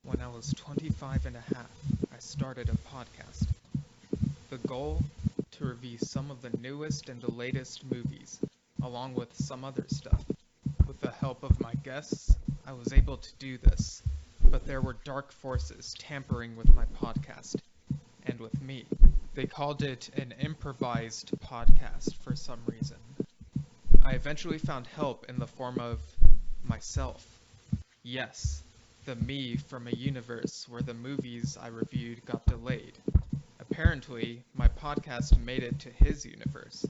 When I was 25 and a half, I started a podcast. The goal? To review some of the newest and the latest movies, along with some other stuff. With the help of my guests, I was able to do this, but there were dark forces tampering with my podcast, and with me. They called it an improvised podcast for some reason. I eventually found help in the form of myself. Yes, the me from a universe where the movies I reviewed got delayed. Apparently, my podcast made it to his universe.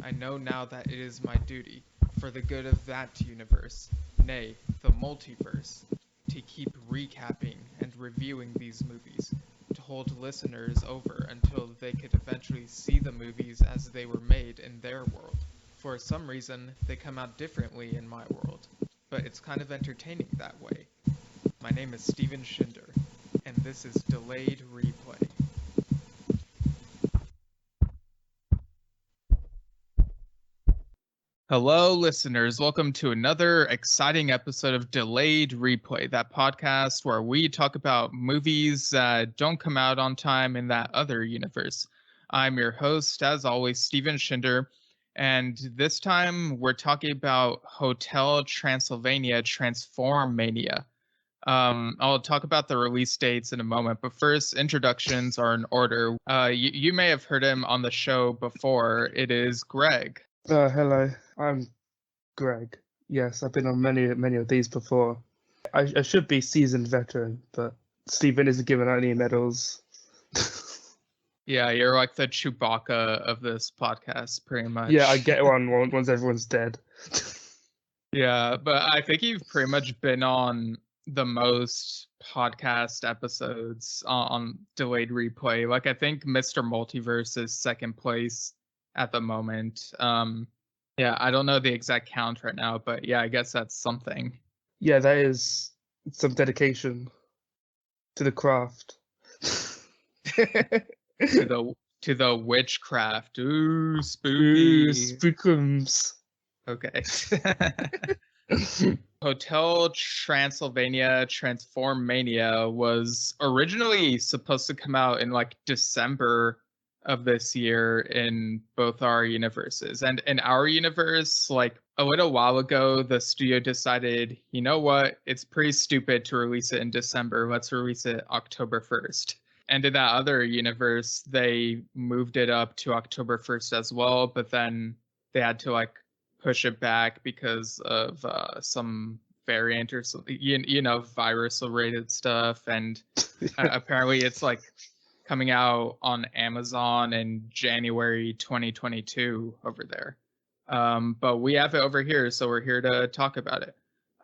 I know now that it is my duty, for the good of that universe, nay, the multiverse, to keep recapping and reviewing these movies, to hold listeners over until they could eventually see the movies as they were made in their world. For some reason, they come out differently in my world, but it's kind of entertaining that way. My name is Steven Schinder, and this is Delayed Replay. Hello, listeners. Welcome to another exciting episode of Delayed Replay, that podcast where we talk about movies that don't come out on time in that other universe. I'm your host, as always, Steven Schinder, and this time we're talking about Hotel Transylvania Transformania. I'll talk about the release dates in a moment, but first, introductions are in order. You may have heard him on the show before. It is Greg. Hello, I'm Greg. Yes, I've been on many of these before. I should be seasoned veteran, but Stephen isn't giving out any medals. Yeah, you're like the Chewbacca of this podcast, pretty much. Yeah, I get one once everyone's dead. Yeah, but I think you've pretty much been on the most podcast episodes on Delayed Replay. Like, I think Mr. Multiverse is second place at the moment. Yeah, I don't know the exact count right now, but yeah, I guess that's something. Yeah, that is some dedication to the craft. to the witchcraft. Ooh, spooky. Ooh, spookums. Okay. Hotel Transylvania Transformania was originally supposed to come out in like December of this year in both our universes. And in our universe, like a little while ago, the studio decided, you know what, it's pretty stupid to release it in December. Let's release it October 1st. And in that other universe, they moved it up to October 1st as well, but then they had to like push it back because of some variant or something, virus related stuff. And apparently it's like coming out on Amazon in January 2022 over there. But we have it over here, so we're here to talk about it.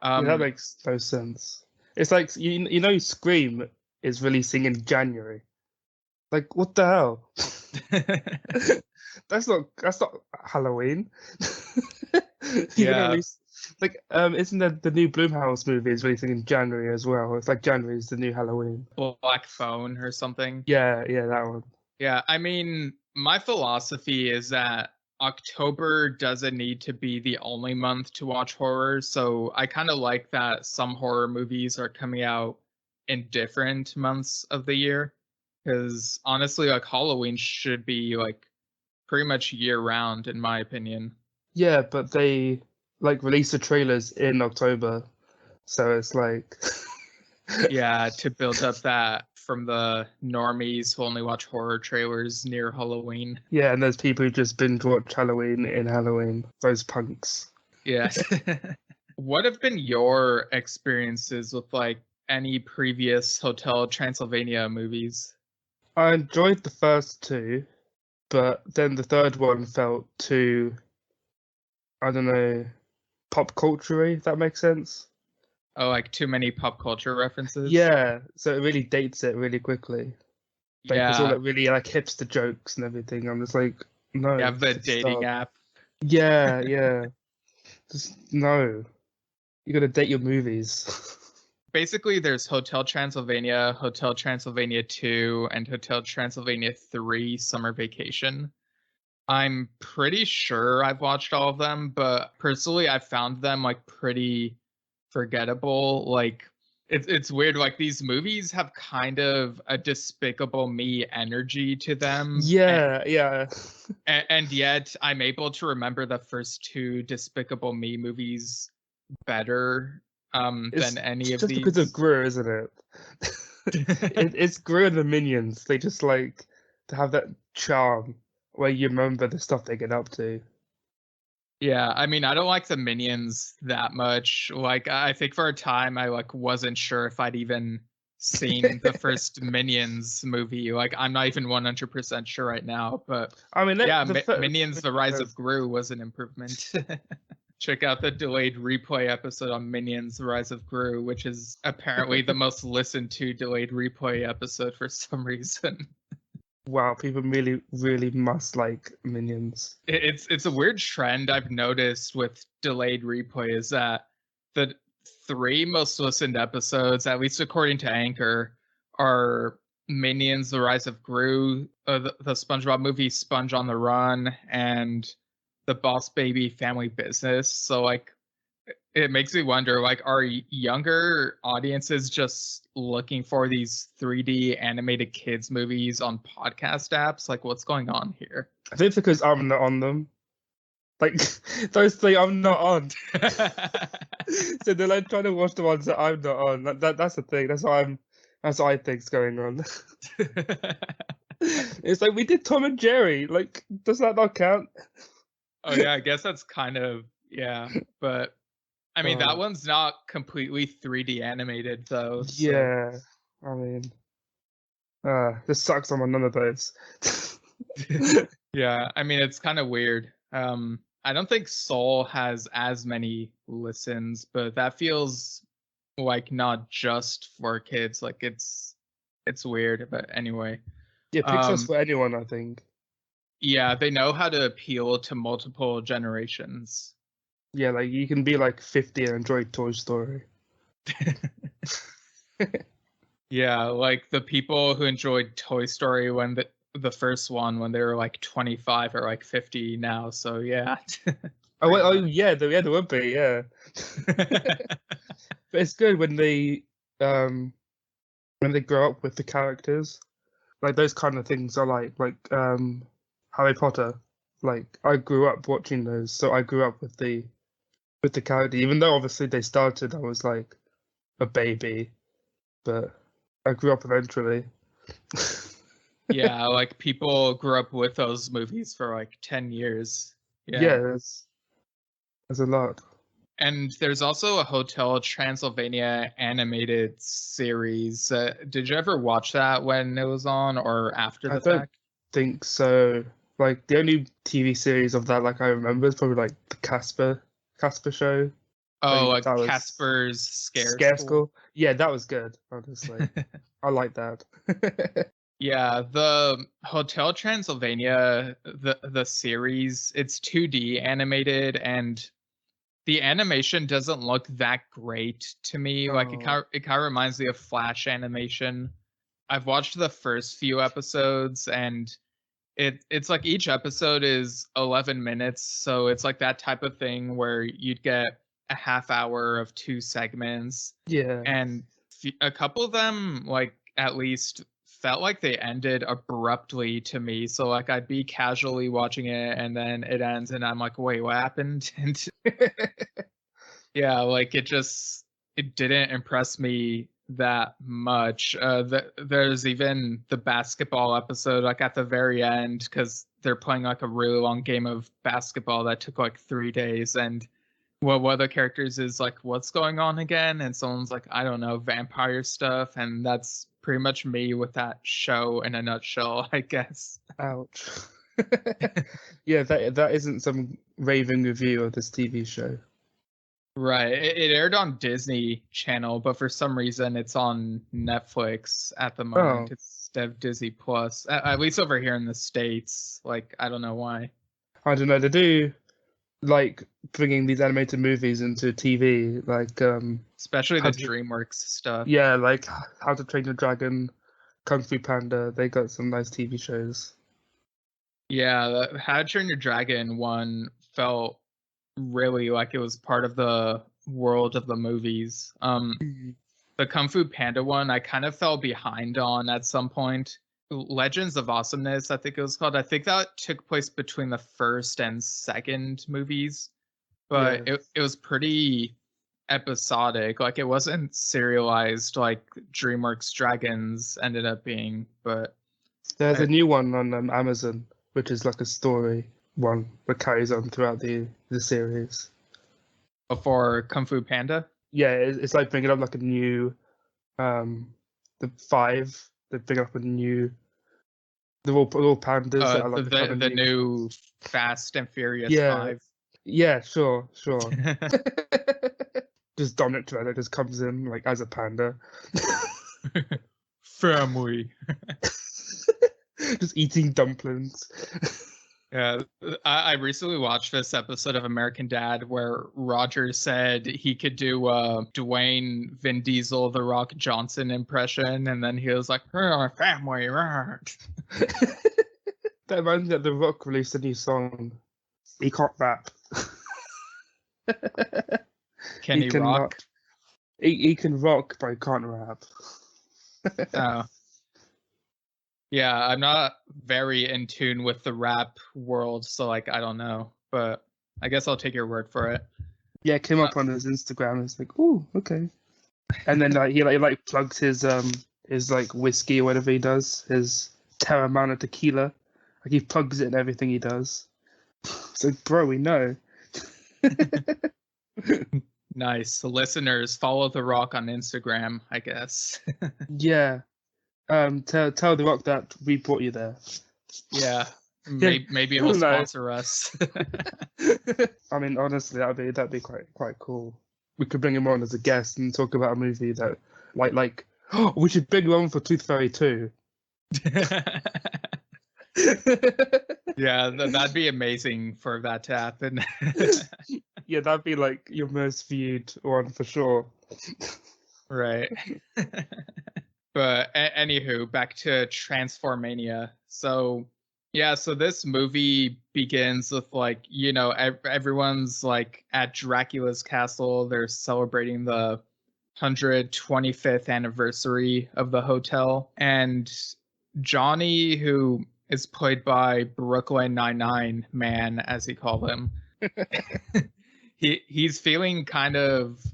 Yeah, that makes no sense. It's like, you know, Scream is releasing in January. Like, what the hell? That's not Halloween. Yeah. Like, isn't the new Blumhouse movie is releasing in January as well? It's like January is the new Halloween. Black Phone or something. Yeah, that one. Yeah, I mean, my philosophy is that October doesn't need to be the only month to watch horror, so I kind of like that some horror movies are coming out in different months of the year, because honestly, like Halloween should be like pretty much year round, in my opinion. Yeah, but they like release the trailers in October, so it's like yeah, to build up that from the normies who only watch horror trailers near Halloween. Yeah, and there's people who just binge watch Halloween in Halloween. Those punks. Yeah. What have been your experiences with like any previous Hotel Transylvania movies? I enjoyed the first two, but then the third one felt too, I don't know, pop culture-y, if that makes sense. Oh, like too many pop culture references? Yeah, so it really dates it really quickly. Like, yeah. It's all like really like hipster jokes and everything. I'm just like, no. You have the dating app. Yeah. Just no. You gotta date your movies. Basically, there's Hotel Transylvania 2, and Hotel Transylvania 3 Summer Vacation. I'm pretty sure I've watched all of them, but personally, I found them like pretty forgettable. Like, It's weird. Like these movies have kind of a Despicable Me energy to them. Yeah. And yet I'm able to remember the first two Despicable Me movies better It's than any of just because of these. Gru, isn't it? It's Gru and the minions. They just like to have that charm where you remember the stuff they get up to. Yeah, I mean, I don't like the Minions that much. Like, I think for a time I like wasn't sure if I'd even seen the first Minions movie. Like, I'm not even 100% sure right now. But I mean, yeah, the first Minions: The Rise of Gru was an improvement. Check out the delayed replay episode on Minions: The Rise of Gru, which is apparently the most listened to delayed replay episode for some reason. wow, people really must like minions. It's a weird trend I've noticed with delayed replay is that the three most listened episodes, at least according to Anchor, are Minions: The Rise of Gru, the SpongeBob movie Sponge on the Run, and the Boss Baby Family Business. So like it makes me wonder, like, are younger audiences just looking for these 3D animated kids movies on podcast apps? Like, what's going on here? I think it's because I'm not on them. Like those three, I'm not on. So they're like trying to watch the ones that I'm not on. That's the thing. That's what I think's going on. It's like we did Tom and Jerry. Like, does that not count? Oh yeah, I guess that's kind of, yeah, but I mean that Oh. one's not completely 3D animated though. So. Yeah, I mean, this sucks. I'm on none of those. Yeah, I mean it's kind of weird. I don't think Soul has as many listens, but that feels like not just for kids. Like it's weird, but anyway. Yeah, Pixar's for anyone, I think. Yeah, they know how to appeal to multiple generations. Yeah, like you can be like 50 and enjoy Toy Story. Yeah, like the people who enjoyed Toy Story when the first one when they were like 25 or like 50 now. So yeah. Oh yeah, there would be, yeah. But it's good when they grow up with the characters. Like those kind of things are like Harry Potter. Like I grew up watching those, so I grew up with the character. Even though obviously they started, I was like a baby, but I grew up eventually. Yeah, like people grew up with those movies for like 10 years. Yeah, there's a lot. And there's also a Hotel Transylvania animated series. Did you ever watch that when it was on or after the fact? Think so. Like the only TV series of that like I remember is probably like the Casper show. Oh, like that was Casper's Scare School. Yeah, that was good, honestly. I like that. Yeah, the Hotel Transylvania, the series, it's 2D animated and the animation doesn't look that great to me. Like it kind of reminds me of Flash animation. I've watched the first few episodes and it's like each episode is 11 minutes, so it's like that type of thing where you'd get a half hour of two segments. Yeah. And a couple of them like at least felt like they ended abruptly to me. So like I'd be casually watching it and then it ends and I'm like, wait, what happened? And yeah, like it didn't impress me that much. There's even the basketball episode like at the very end because they're playing like a really long game of basketball that took like 3 days and one of the characters is like, what's going on again? And someone's like, I don't know, vampire stuff. And that's pretty much me with that show in a nutshell, I guess. Ouch. Yeah, that isn't some raving review of this TV show. Right. It aired on Disney Channel, but for some reason it's on Netflix at the moment instead of Disney Plus. At least over here in the States. Like, I don't know why. I don't know. They do like bringing these animated movies into TV, like especially the DreamWorks stuff. Yeah, like How to Train Your Dragon, Kung Fu Panda. They got some nice TV shows. Yeah, the How to Train Your Dragon one felt really like it was part of the world of the movies. The Kung Fu Panda one, I kind of fell behind on at some point. Legends of Awesomeness, I think it was called. I think that took place between the first and second movies, but Yeah. it was pretty episodic. Like, it wasn't serialized like DreamWorks Dragons ended up being, but There's a new one on Amazon, which is like a story one that carries on throughout the series. before Kung Fu Panda. Yeah, it's like bringing up like a new, the five. They bring up a new. They're all pandas that are like The new Fast and Furious Yeah. 5. Yeah, sure. Just Dominic Toretto just comes in like as a panda, Family. just eating dumplings. Yeah, I recently watched this episode of American Dad where Roger said he could do Dwayne Vin Diesel The Rock Johnson impression, and then he was like, family. That reminds me that The Rock released a new song. He can't rap. Can he rock? He can rock, but he can't rap. Oh. Yeah, I'm not very in tune with the rap world, so like I don't know, but I guess I'll take your word for it. Yeah, it came up on his Instagram. It's like, oh, okay. And then he plugs his like whiskey or whatever he does, his Terramana tequila. Like he plugs it in everything he does. So, bro, we know. Nice. Listeners, follow The Rock on Instagram, I guess. Yeah. Tell The Rock that we brought you there. Yeah. Maybe he'll sponsor us. I mean, honestly, that'd be quite cool. We could bring him on as a guest and talk about a movie that like we should bring him on for Tooth Fairy 2. Yeah, that'd be amazing for that to happen. Yeah, that'd be like your most viewed one for sure. Right. But anywho, back to Transformania. So this movie begins with like, everyone's like at Dracula's castle. They're celebrating the 125th anniversary of the hotel. And Johnny, who is played by Brooklyn Nine-Nine Man, as he called him, he's feeling kind of,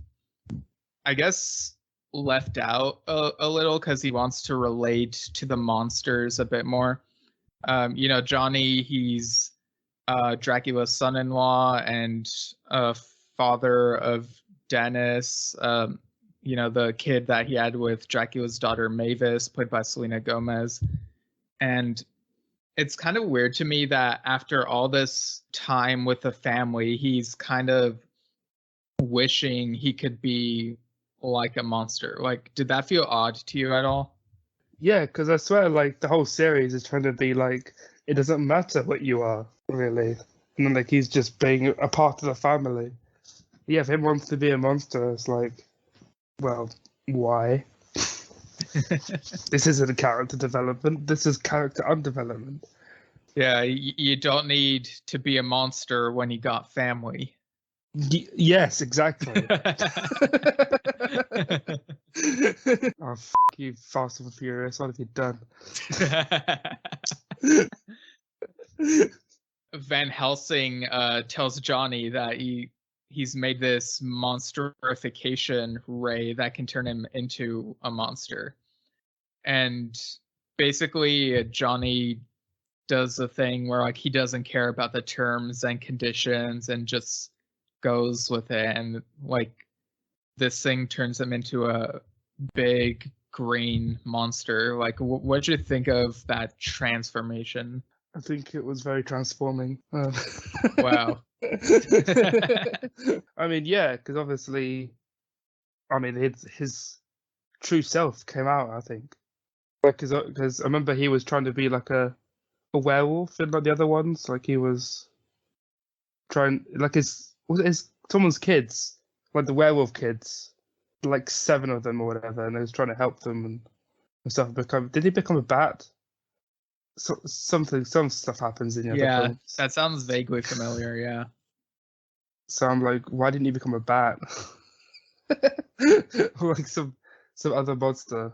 I guess, left out a little because he wants to relate to the monsters a bit more. Johnny, he's Dracula's son-in-law and father of Dennis, the kid that he had with Dracula's daughter Mavis, played by Selena Gomez. And it's kind of weird to me that after all this time with the family, he's kind of wishing he could be like a monster. Like, did that feel odd to you at all? Yeah, because I swear, like, the whole series is trying to be like, it doesn't matter what you are, really. And then, like, he's just being a part of the family. Yeah, if him wants to be a monster, it's like, well, why? This isn't a character development. This is character undevelopment. Yeah, you don't need to be a monster when you got family. Yes, exactly. Oh, you, Fast and Furious. What have you done? Van Helsing tells Johnny that he's made this monsterification ray that can turn him into a monster. And basically, Johnny does a thing where like he doesn't care about the terms and conditions and just goes with it, and like this thing turns him into a big green monster. Like, what'd you think of that transformation? I think it was very transforming. Wow. I mean, yeah, because obviously, I mean, his true self came out, I think. Like, because I remember he was trying to be like a werewolf in like the other ones. Like, he was trying, like, someone's kids, like the werewolf kids, like 7 of them or whatever, and he was trying to help them and stuff. Did he become a bat? Some stuff happens in the other films. That sounds vaguely familiar. Yeah. So I'm like, why didn't he become a bat? Or like some some other monster,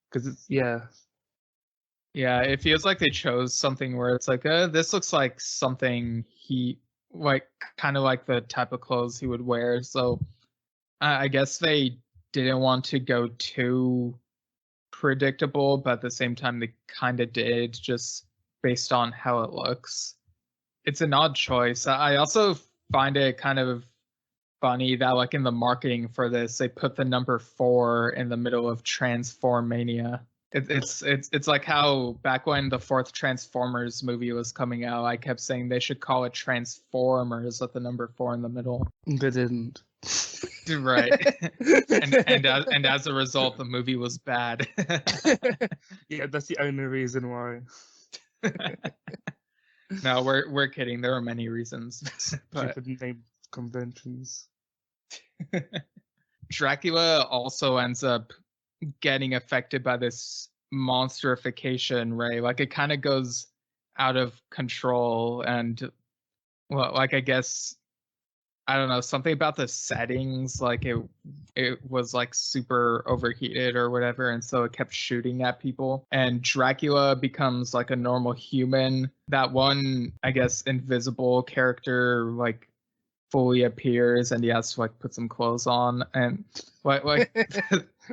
because it's Yeah, it feels like they chose something where it's like, this looks like something he like, kind of like the type of clothes he would wear. So I guess they didn't want to go too predictable, but at the same time they kind of did, just based on how it looks. It's an odd choice. I also find it kind of funny that like in the marketing for this they put the number 4 in the middle of Transformania. It's like how back when the 4th Transformers movie was coming out, I kept saying they should call it Transformers with the number 4 in the middle. They didn't. Right. and as a result, the movie was bad. Yeah, that's the only reason why. No, we're kidding. There are many reasons. But Stupid name conventions. Dracula also ends up getting affected by this monsterification, right? Like it kind of goes out of control, and well, like I guess I don't know, something about the settings, like it was like super overheated or whatever, and so it kept shooting at people. And Dracula becomes like a normal human. That one, I guess, invisible character like fully appears, and he has to like put some clothes on, and like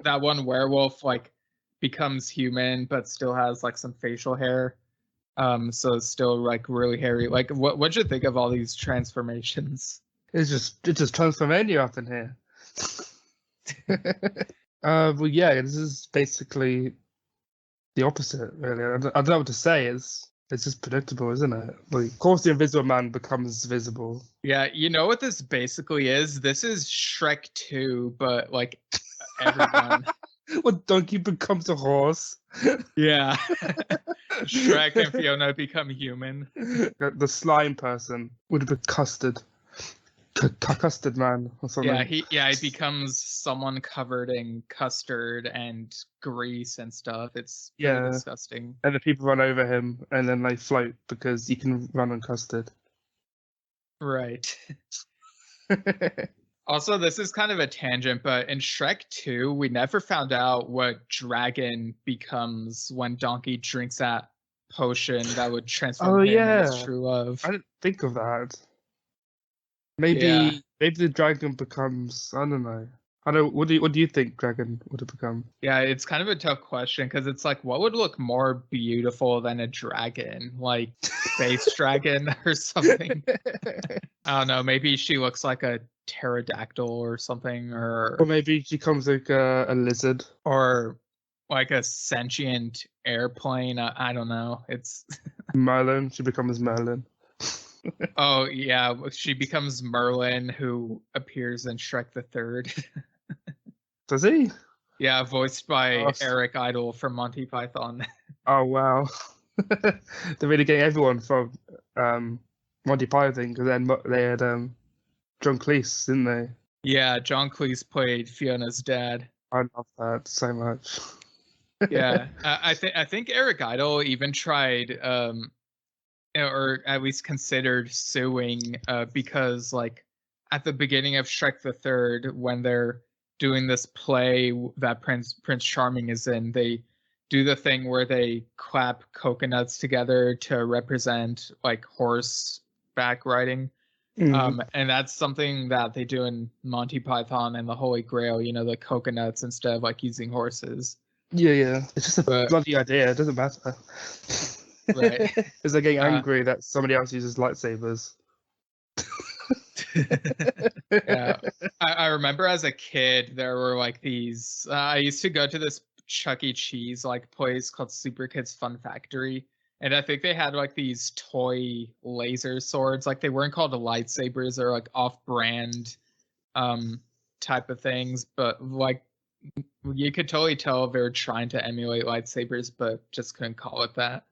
that one werewolf like becomes human but still has like some facial hair. So it's still like really hairy. Like what'd you think of all these transformations? It's just Transformania up in here. Well, yeah, this is basically the opposite, really. I don't know what to say. It's just predictable, isn't it? Like, of course, the Invisible Man becomes visible. Yeah, you know what this basically is? This is Shrek 2, but like everyone. Well, Donkey becomes a horse. Yeah. Shrek and Fiona become human. The slime person would be Custard. Custard Man or something. Yeah, he becomes someone covered in custard and grease and stuff. It's pretty disgusting. And the people run over him, and then they float because you can run on custard. Right. Also, this is kind of a tangent, but in Shrek 2, we never found out what dragon becomes when Donkey drinks that potion that would transform him into his true love. I didn't think of that. Maybe the dragon becomes, I don't know. What do you think dragon would have become? Yeah, it's kind of a tough question because it's like, what would look more beautiful than a dragon? Like space dragon or something? I don't know. Maybe she looks like a pterodactyl or something, or maybe she becomes like a lizard, or like a sentient airplane. I don't know. It's Merlin. She becomes Merlin. Oh yeah, she becomes Merlin, who appears in Shrek the Third. Does he? Yeah, voiced by Eric Idle from Monty Python. Oh wow, they're really getting everyone from Monty Python, because then they had John Cleese, didn't they? Yeah, John Cleese played Fiona's dad. I love that so much. Yeah, I think Eric Idle even tried or at least considered suing because like at the beginning of Shrek the Third, when they're doing this play that Prince Charming is in, they do the thing where they clap coconuts together to represent like horseback riding. Mm-hmm. And that's something that they do in Monty Python and the Holy Grail, you know, the coconuts instead of like using horses. Yeah. It's just a bloody idea. It doesn't matter. Right. Because they're getting angry that somebody else uses lightsabers. Yeah. I remember as a kid, there were like these. I used to go to this Chuck E. Cheese like place called Super Kids Fun Factory. And I think they had like these toy laser swords. Like they weren't called lightsabers or like off-brand type of things. But like you could totally tell they were trying to emulate lightsabers, but just couldn't call it that.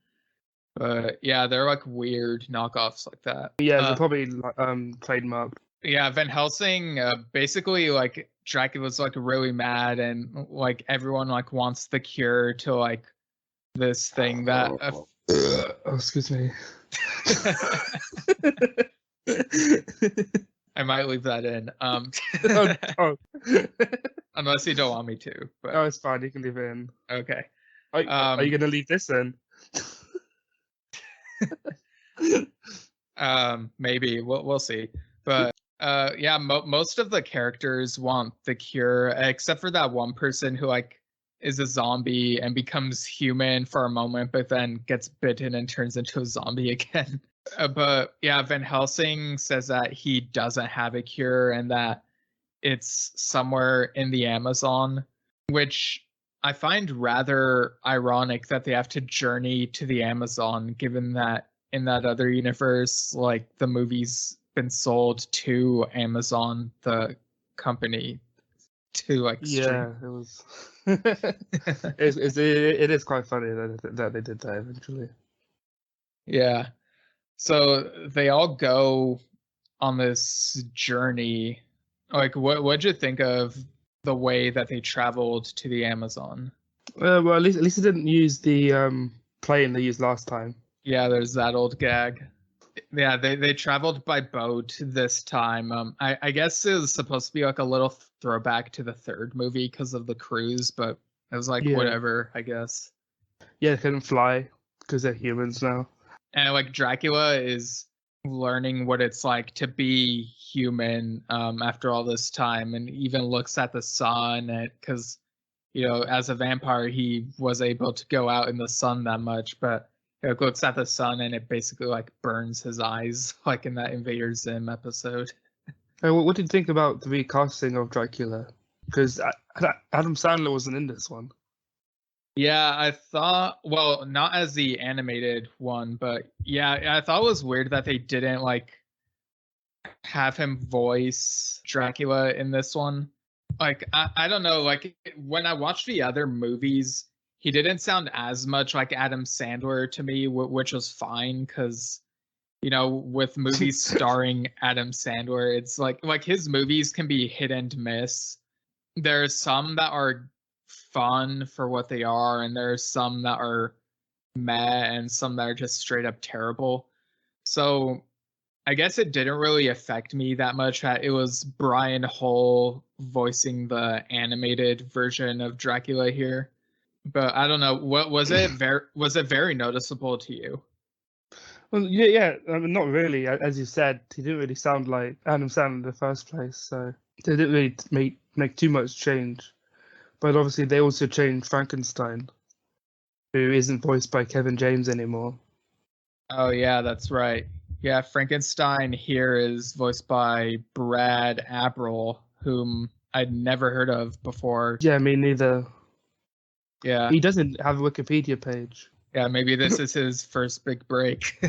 But yeah, they're like weird knockoffs like that. Yeah, they're probably trademarked. Yeah, Van Helsing, basically like Dracula's like really mad, and like everyone like wants the cure to like this thing that. Excuse me. I might leave that in. Oh, Unless you don't want me to. But oh, it's fine. You can leave it in. okay. Are you gonna leave this in? Maybe we'll see. But yeah, most of the characters want the cure, except for that one person who like is a zombie and becomes human for a moment, but then gets bitten and turns into a zombie again. But yeah, Van Helsing says that he doesn't have a cure and that it's somewhere in the Amazon, which I find rather ironic that they have to journey to the Amazon, given that in that other universe, like the movie's been sold to Amazon, the company, to like Yeah, it was. It is quite funny that they did that eventually. Yeah. So they all go on this journey. Like, what'd you think of the way that they traveled to the Amazon? Well, at least they didn't use the plane they used last time. Yeah, there's that old gag. Yeah, they traveled by boat this time. I guess it was supposed to be like a little throwback to the third movie because of the cruise, but it was like whatever, I guess. Yeah, they couldn't fly because they're humans now. And like Dracula is learning what it's like to be human after all this time, and even looks at the sun because as a vampire he was able to go out in the sun that much, but it looks at the sun and it basically like burns his eyes, like in that Invader Zim episode. What did you think about the recasting of Dracula? Because Adam Sandler wasn't in this one. Yeah, I thought, well, not as the animated one, but yeah, I thought it was weird that they didn't like have him voice Dracula in this one. Like, I don't know, like when I watched the other movies, he didn't sound as much like Adam Sandler to me, which was fine because, with movies starring Adam Sandler, it's like his movies can be hit and miss. There's some that are fun for what they are, and there's some that are meh, and some that are just straight up terrible. So I guess it didn't really affect me that much that it was Brian Hull voicing the animated version of Dracula here. But I don't know, what was it very noticeable to you? Well, yeah. I mean, not really. As you said, he didn't really sound like Adam Sandler in the first place, so they didn't really make too much change. But obviously, they also changed Frankenstein, who isn't voiced by Kevin James anymore. Oh yeah, that's right. Yeah, Frankenstein here is voiced by Brad Abrell, whom I'd never heard of before. Yeah, me neither. Yeah. He doesn't have a Wikipedia page. Yeah, maybe this is his first big break.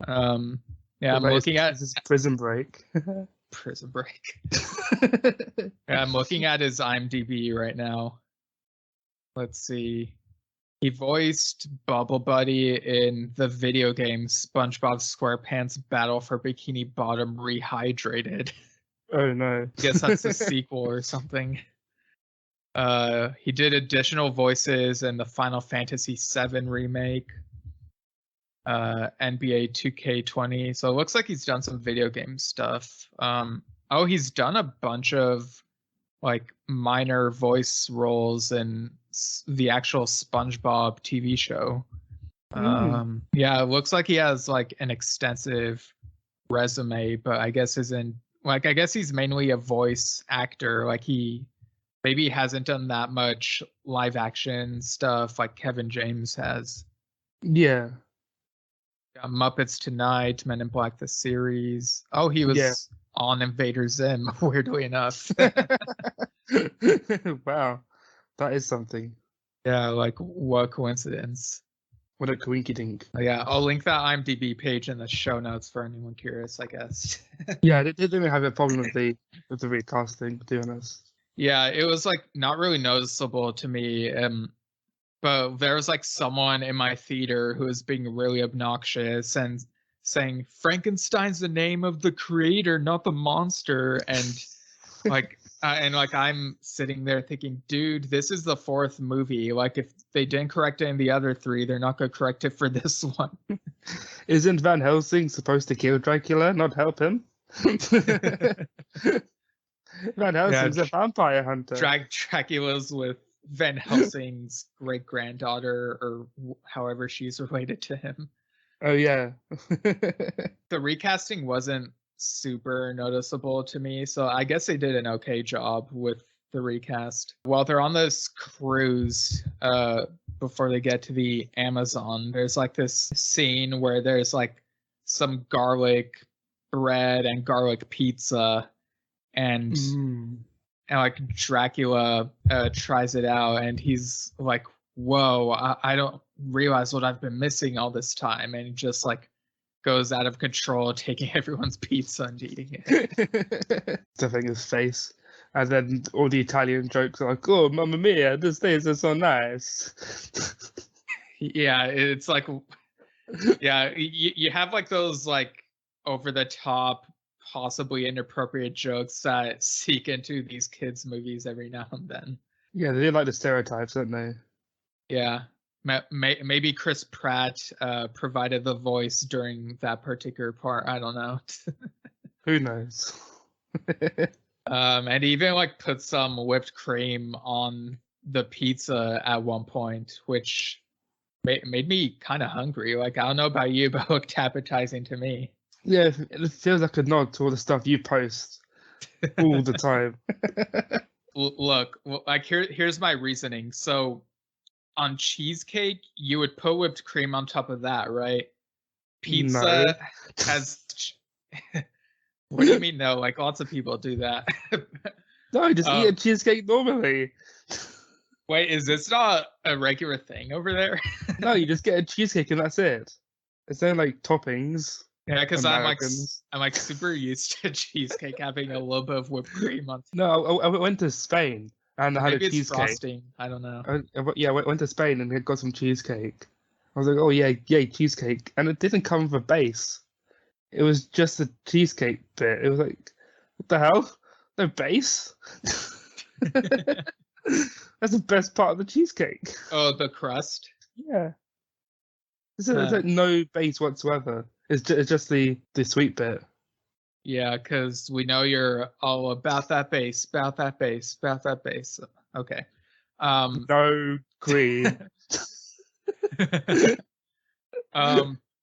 Yeah, I'm looking at his Prison Break. Prison Break. Yeah, I'm looking at his IMDb right now. Let's see. He voiced Bubble Buddy in the video game SpongeBob SquarePants Battle for Bikini Bottom Rehydrated. Oh no. I guess that's a sequel or something. He did additional voices in the Final Fantasy VII remake, NBA 2K20. So it looks like he's done some video game stuff. He's done a bunch of like minor voice roles in the actual SpongeBob TV show. Yeah, it looks like he has like an extensive resume, but I guess I guess he's mainly a voice actor. Like he maybe hasn't done that much live action stuff like Kevin James has. Yeah. Muppets Tonight, Men in Black the series. Oh, he was on Invader Zim, weirdly enough. Wow. That is something. Yeah, like what coincidence. What a coinkydink. Yeah, I'll link that IMDb page in the show notes for anyone curious, I guess. Yeah, they didn't have a problem with the recasting, to be honest. Yeah, it was like not really noticeable to me. But there was like someone in my theater who was being really obnoxious and saying Frankenstein's the name of the creator, not the monster. And I'm sitting there thinking, dude, this is the fourth movie. Like if they didn't correct it in the other three, they're not going to correct it for this one. Isn't Van Helsing supposed to kill Dracula, not help him? Van Helsing's a vampire hunter. Dracula's with Van Helsing's great granddaughter, or however she's related to him. Oh yeah. The recasting wasn't super noticeable to me, so I guess they did an okay job with the recast. While they're on this cruise, before they get to the Amazon, there's like this scene where there's like some garlic bread and garlic pizza, and like Dracula tries it out, and he's like, whoa, I don't realize what I've been missing all this time, and he just like goes out of control, taking everyone's pizza and eating it. Stuffing his face. And then all the Italian jokes are like, oh, mamma mia, this things are so nice. Yeah, it's like, yeah, you have like those like over the top, possibly inappropriate jokes that seek into these kids' movies every now and then. Yeah, they do like the stereotypes, don't they? Yeah. Maybe Chris Pratt provided the voice during that particular part. I don't know. Who knows? And even like put some whipped cream on the pizza at one point, which made me kind of hungry. Like, I don't know about you, but it looked appetizing to me. Yeah, it feels like a nod to all the stuff you post all the time. Look, like here's my reasoning. So on cheesecake, you would put whipped cream on top of that, right? Pizza has... What do you mean no? Like, lots of people do that. No, just eat a cheesecake normally. Wait, is this not a regular thing over there? No, you just get a cheesecake and that's it. It's no like toppings. Yeah, because I'm like super used to cheesecake having a little bit of whipped cream on. No, I went to Spain and I had Maybe a cheesecake. It's frosting. I don't know. I went to Spain and got some cheesecake. I was like, oh yeah, yay, cheesecake. And it didn't come with a base. It was just a cheesecake bit. It was like, what the hell? No base? That's the best part of the cheesecake. Oh, the crust? Yeah. There's like no base whatsoever. It's just the sweet bit. Yeah, because we know you're all about that base, about that base, about that base. Okay. No cream.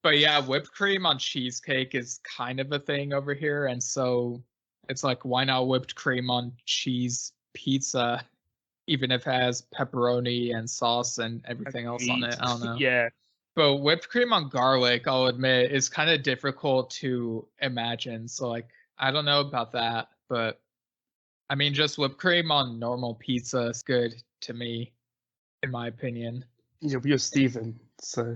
But yeah, whipped cream on cheesecake is kind of a thing over here, and so it's like, why not whipped cream on cheese pizza, even if it has pepperoni and sauce and everything else on it? I don't know. Yeah. But whipped cream on garlic, I'll admit, is kind of difficult to imagine. So like, I don't know about that, but I mean, just whipped cream on normal pizza is good to me, in my opinion. Yeah, but you're Steven, so.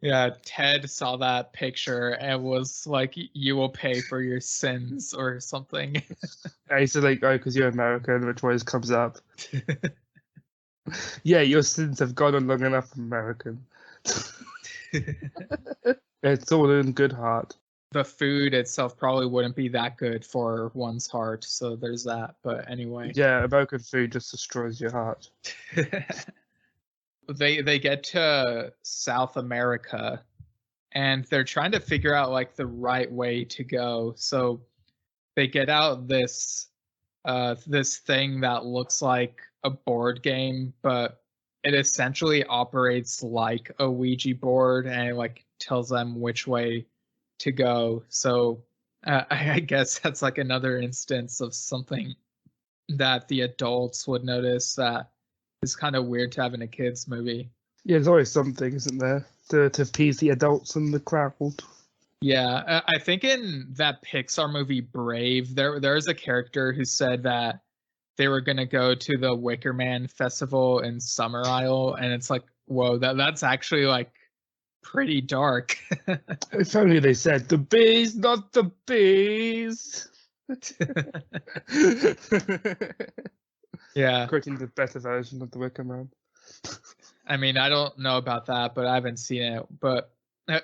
Yeah, Ted saw that picture and was like, you will pay for your sins or something. I used to like, oh, because you're American, which always comes up. Yeah, your sins have gone on long enough, American. It's all in good heart. The food itself probably wouldn't be that good for one's heart, so there's that. But anyway. Yeah, American food just destroys your heart. They get to South America and they're trying to figure out like the right way to go. So they get out this thing that looks like a board game, but it essentially operates like a Ouija board and it like tells them which way to go. So I guess that's like another instance of something that the adults would notice that is kind of weird to have in a kids movie. Yeah, there's always something, isn't there, to appease the adults and the crowd. Yeah, I think in that Pixar movie Brave, there's a character who said that they were gonna go to the Wicker Man festival in Summer Isle, and it's like, whoa, that's actually like pretty dark. If only they said the bees, not the bees. Yeah, creating the better version of the Wicker Man. I mean, I don't know about that, but I haven't seen it. But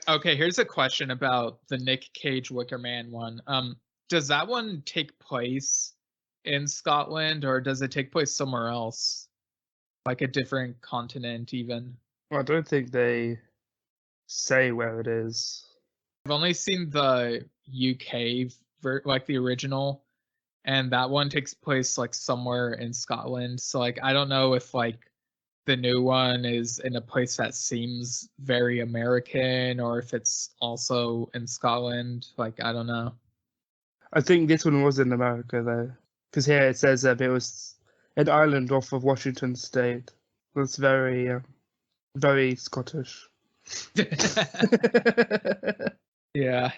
okay, here's a question about the Nick Cage Wicker Man one. Does that one take place in Scotland, or does it take place somewhere else, like a different continent even? Well, I don't think they say where it is. I've only seen the UK, like the original, and that one takes place like somewhere in Scotland. So like I don't know if like the new one is in a place that seems very American or if it's also in Scotland. Like I don't know. I think this one was in America though, because here it says it was an island off of Washington State. That's very, very Scottish. Yeah.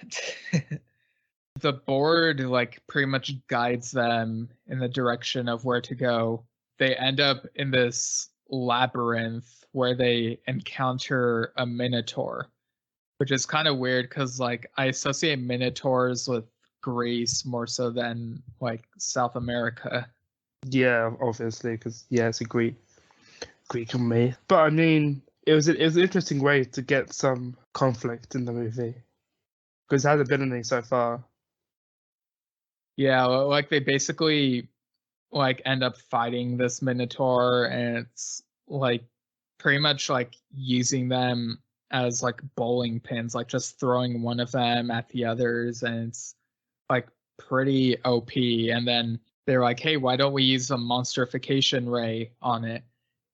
The board like pretty much guides them in the direction of where to go. They end up in this labyrinth where they encounter a minotaur, which is kind of weird because like I associate minotaurs with Greece more so than like South America. Yeah, obviously, because it's a Greek on me. But I mean, it was an interesting way to get some conflict in the movie because there hasn't been any so far. Yeah, like they basically like end up fighting this minotaur, and it's like pretty much like using them as like bowling pins, like just throwing one of them at the others, and it's like pretty OP. And then they're like, hey, why don't we use a monsterification ray on it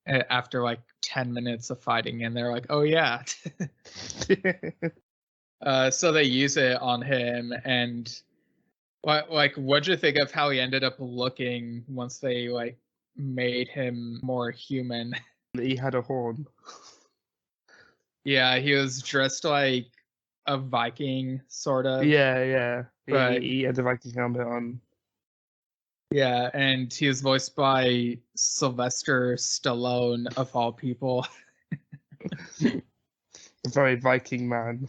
after like 10 minutes of fighting? And they're like, oh yeah. So they use it on him. And what'd you think of how he ended up looking once they like made him more human? He had a horn. Yeah, he was dressed like a Viking, sort of. Yeah. But He had a Viking helmet on. yeah, and he was voiced by Sylvester Stallone, of all people. A very Viking man.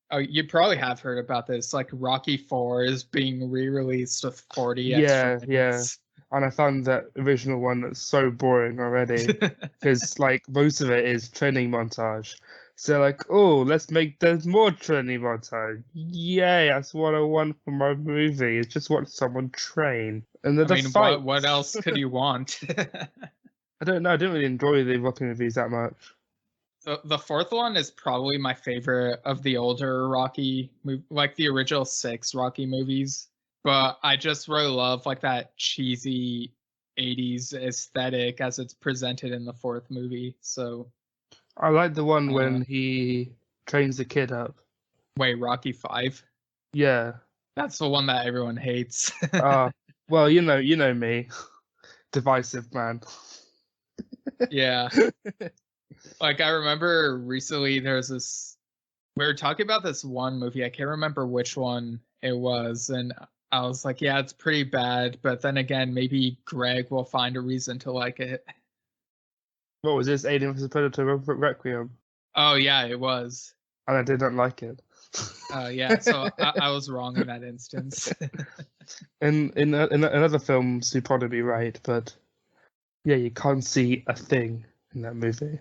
Oh, you probably have heard about this. Like Rocky 4 is being re-released with 40 extra minutes. And I found that original one that's so boring already because like most of it is training montage. So like, oh, there's more training montage. Yay, that's what I want from my movie. It's just watch someone train. And then fight. What else could you want? I don't know. I didn't really enjoy the Rocky movies that much. So the fourth one is probably my favorite of the older Rocky, like the original 6 Rocky movies. But I just really love like that cheesy 80s aesthetic as it's presented in the fourth movie. So I like the one when he trains the kid up. Wait, Rocky 5? Yeah. That's the one that everyone hates. Well, you know me. Divisive man. Yeah. Like I remember recently there's this, we were talking about this one movie, I can't remember which one it was, and I was like, yeah, it's pretty bad, but then again, maybe Greg will find a reason to like it. What was this? Alien vs Predator Requiem? Oh yeah, it was. And I did not like it. Yeah, so I was wrong in that instance. in other films, you'd probably be right, but yeah, you can't see a thing in that movie.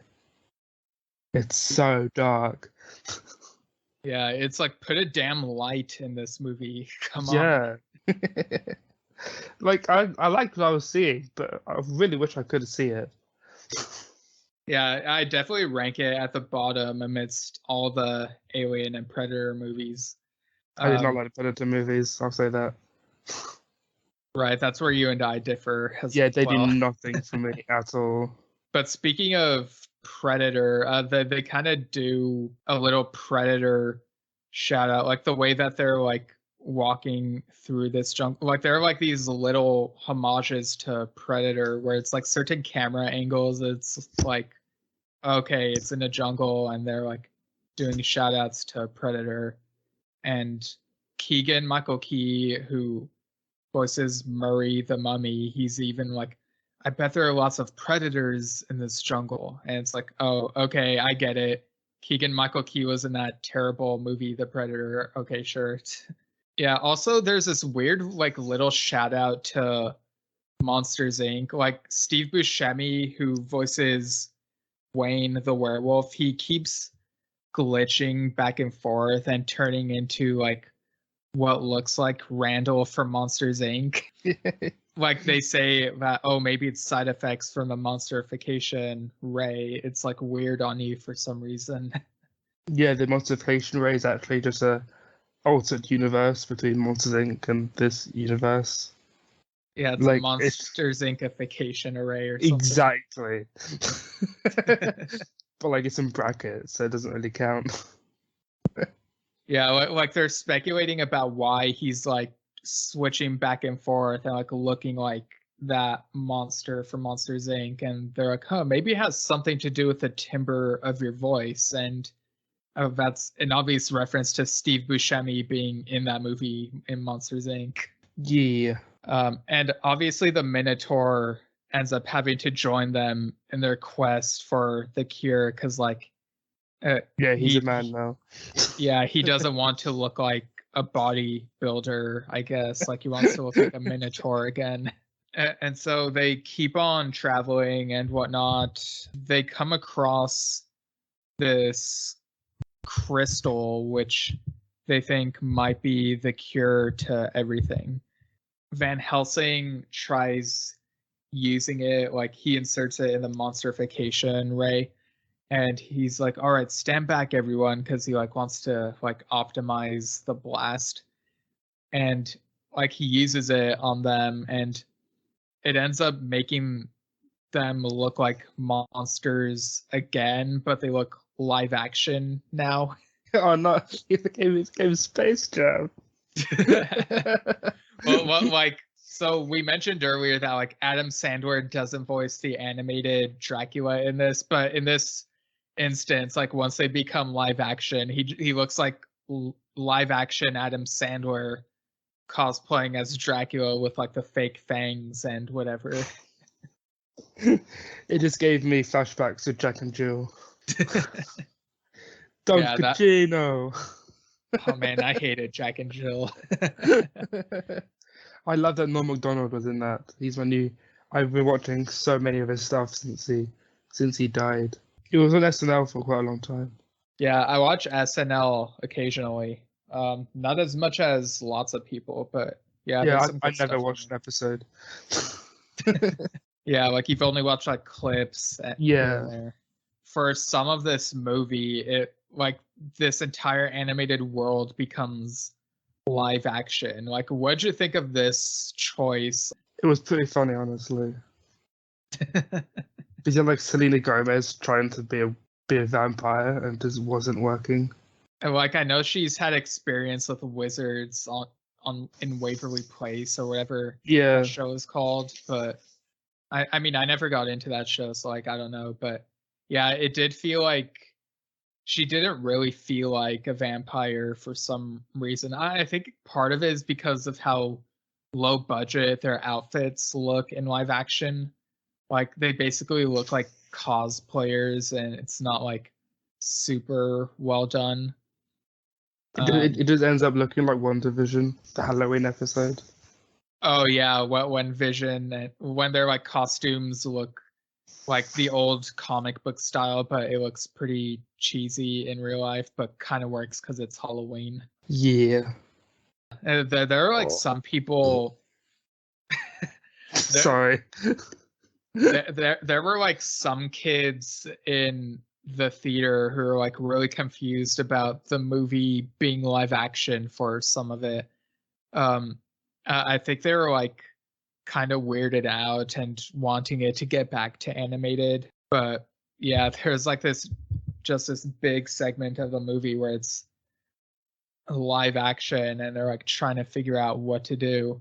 It's so dark. Yeah, it's like put a damn light in this movie. Come on. Yeah. Like I liked what I was seeing, but I really wish I could see it. Yeah, I definitely rank it at the bottom amidst all the Alien and Predator movies. I did not like the Predator movies, I'll say that. Right, that's where you and I differ. Yeah, they do nothing for me at all. But speaking of Predator, they kind of do a little Predator shout out, like the way that they're like walking through this jungle. Like there are like these little homages to Predator where it's like certain camera angles. It's like, okay, it's in a jungle and they're like doing shout outs to Predator. And Keegan-Michael Key, who voices Murray the Mummy, he's even like, I bet there are lots of predators in this jungle. And it's like, oh, okay, I get it. Keegan-Michael Key was in that terrible movie, The Predator. Okay, sure. Yeah, also there's this weird like little shout out to Monsters, Inc. Like Steve Buscemi, who voices Wayne the werewolf, he keeps glitching back and forth and turning into like what looks like Randall from Monsters, Inc. Like they say that, oh, maybe it's side effects from the monsterification ray. It's like weird on you for some reason. Yeah, the Monstification Ray is actually just a alternate universe between Monsters Inc. and this universe. Yeah, it's a Like Monsters Inc.ification array or something. exactly. But like it's in brackets, so it doesn't really count. Yeah, like they're speculating about why he's like switching back and forth and like looking like that monster from Monsters Inc. And they're like, huh, maybe it has something to do with the timbre of your voice. And that's an obvious reference to Steve Buscemi being in that movie in Monsters Inc. Yeah. And obviously the Minotaur ends up having to join them in their quest for the cure because like Yeah, he's a man now. Yeah, he doesn't want to look like a bodybuilder, I guess. Like he wants to look like a minotaur again. And so they keep on traveling and whatnot. They come across this crystal, which they think might be the cure to everything. Van Helsing tries using it, like he inserts it in the monsterification ray. And he's like, all right, stand back, everyone, because he like wants to like optimize the blast. And like he uses it on them, and it ends up making them look like monsters again, but they look live action now. Oh no, it became Space Jam. Well, like so we mentioned earlier that like Adam Sandler doesn't voice the animated Dracula in this, but in this instance, like once they become live action, he looks like live action Adam Sandler cosplaying as Dracula with like the fake fangs and whatever. It just gave me flashbacks to Jack and Jill. Don Yeah, Pacino. Oh man, I hated Jack and Jill. I love that Norm Macdonald was in that. He's my new. I've been watching so many of his stuff since he died. He was on SNL for quite a long time. Yeah, I watch SNL occasionally. Not as much as lots of people, but yeah. Yeah, I never watched an episode. Yeah, like you've only watched like clips. Yeah. For some of this movie, it like this entire animated world becomes live action. Like, what'd you think of this choice? It was pretty funny, honestly. Because you had like Selena Gomez trying to be a vampire and just wasn't working. And like I know she's had experience with wizards in Waverly Place or whatever that show is called, but I mean I never got into that show, so like I don't know, but yeah, it did feel like she didn't really feel like a vampire for some reason. I think part of it is because of how low budget their outfits look in live action. Like they basically look like cosplayers, and it's not like super well done. It just ends up looking like WandaVision, the Halloween episode. Oh yeah, when Vision, when their like costumes look like the old comic book style, but it looks pretty cheesy in real life, but kind of works because it's Halloween. Yeah. There are like some people. Sorry. There were like some kids in the theater who are like really confused about the movie being live action for some of it. I think they were like kind of weirded out and wanting it to get back to animated. But yeah, there's like this big segment of the movie where it's live action and they're like trying to figure out what to do.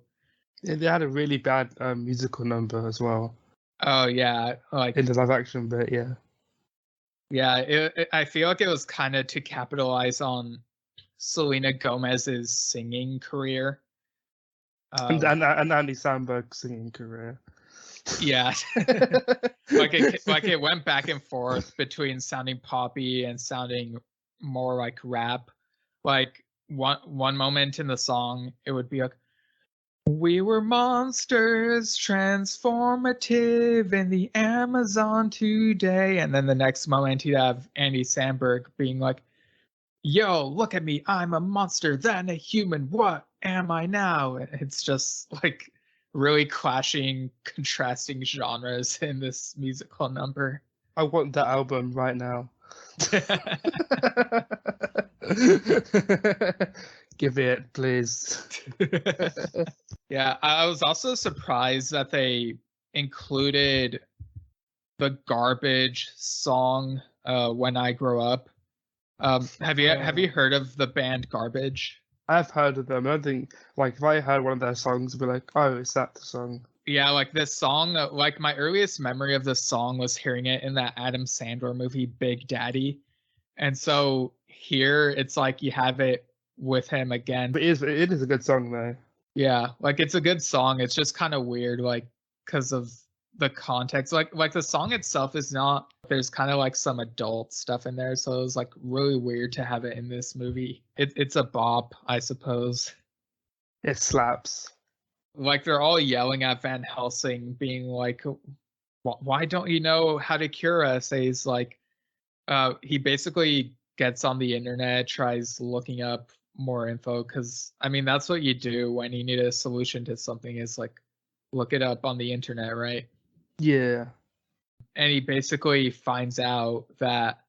Yeah, they had a really bad musical number as well. Oh yeah, like in the live action bit, yeah. Yeah, I feel like it was kind of to capitalize on Selena Gomez's singing career. And Andy Samberg's singing career. Yeah. like it went back and forth between sounding poppy and sounding more like rap. Like one moment in the song, it would be like, we were monsters, transformative in the Amazon today. And then the next moment you'd have Andy Samberg being like, yo, look at me, I'm a monster, then a human, what am I now? It's just like really clashing, contrasting genres in this musical number. I want that album right now. Give it, please. Yeah, I was also surprised that they included the Garbage song, When I Grow Up. Have you heard of the band Garbage? I've heard of them. I don't think, like, if I heard one of their songs, I'd be like, oh, is that the song? Yeah, like this song, like my earliest memory of this song was hearing it in that Adam Sandler movie Big Daddy. And so here it's like you have it with him again. But it is a good song, though. Yeah, like it's a good song. It's just kind of weird, like, because of the context. Like the song itself is not, there's kind of like some adult stuff in there, so it was like really weird to have it in this movie. It's a bop, I suppose. It slaps. Like they're all yelling at Van Helsing, being like, why don't you know how to cure us? And he's like, he basically gets on the internet, tries looking up more info, because I mean that's what you do when you need a solution to something, is like look it up on the internet, right? Yeah. And he basically finds out that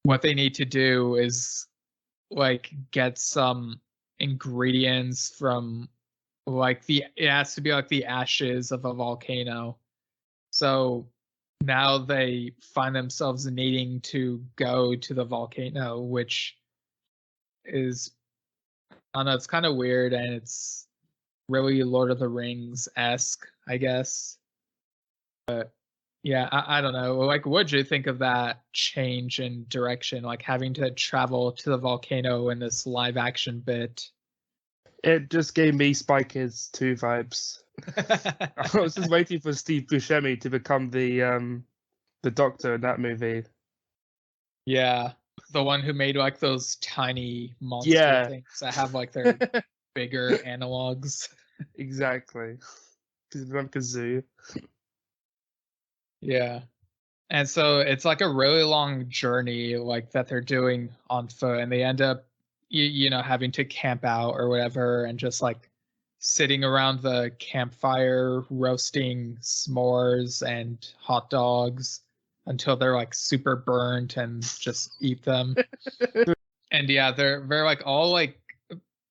what they need to do is like get some ingredients from like it has to be like the ashes of a volcano. So now they find themselves needing to go to the volcano, which is, I don't know, it's kind of weird, and it's really Lord of the Rings-esque, I guess. But yeah, I don't know. Like, what'd you think of that change in direction, like having to travel to the volcano in this live action bit? It just gave me Spy Kids 2 vibes. I was just waiting for Steve Buscemi to become the doctor in that movie. Yeah, the one who made like those tiny monster things that have like their bigger analogs. Exactly. Because like a zoo. Yeah. And so it's like a really long journey like that they're doing on foot, and they end up you know having to camp out or whatever, and just like sitting around the campfire roasting s'mores and hot dogs until they're like super burnt and just eat them. And yeah, they're like all like,